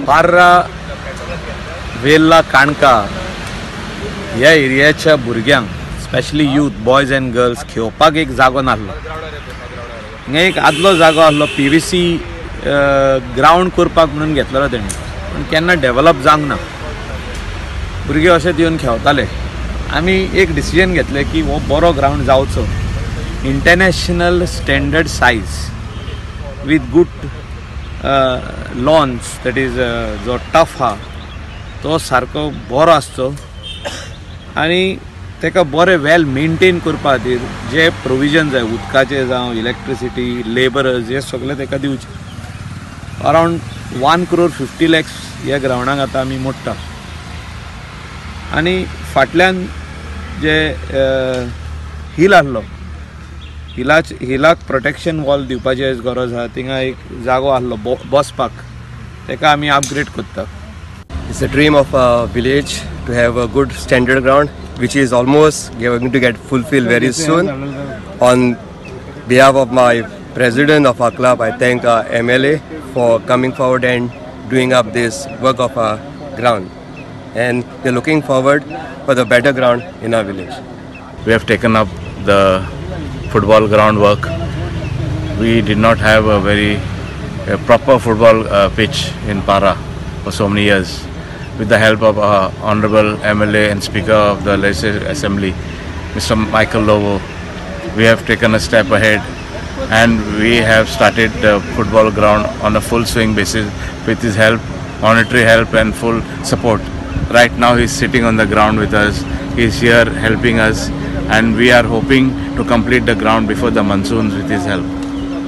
पार्रा वेल्ला काणका ह्या एरियाच्या भुरग्यांक specially youth boys and girls खेळपाक एक जागो नासलो. हांगा एक आदलो जागो आसलो PVC ग्राउंड करपाक म्हणून घेतलेलो तेणी, पूण केन्ना डेव्हलप जावंक ना. भुरगे अशेंच येवन खेळटाले. आमी एक डिसिजन घेतलें की हो बरो ग्राउंड जावचो, international standard size with good lawns, that is जो टफ हा तो सारको बरो आसचो आनी तेका बरें वेल मेंटेन करपा खातीर जे प्रोविजन जाय उदकाचे जावं इलेक्ट्रिसिटी लेबरर्स हे सगळे तेका दिवचे. अरावंड 1,50 lakhs ह्या ग्राउंडाक आतां आमी मोडटा. आनी फाटल्यान जे हिल आसलो हिलाक प्रोटेक्शन वॉल दिवपाची गरज आहा. थिंगा एक जागो आसलो बसपाक, तेका आमी अपग्रेड करता. It's a dream of a village to have a good standard ground, which is almost going to get fulfilled very soon. On behalf of my president of our club, I thank our MLA for coming forward and doing up this work of our ground. And we're looking forward for the better ground in our village. We have taken up the football ground work. We did not have a very proper football pitch in Para for so many years. With the help of our Honorable MLA and Speaker of the Legislative Assembly, Mr. Michael Lovo, we have taken a step ahead and we have started the football ground on a full swing basis with his help, monetary help and full support. Right now he is sitting on the ground with us. He is here helping us and we are hoping to complete the ground before the monsoons with his help.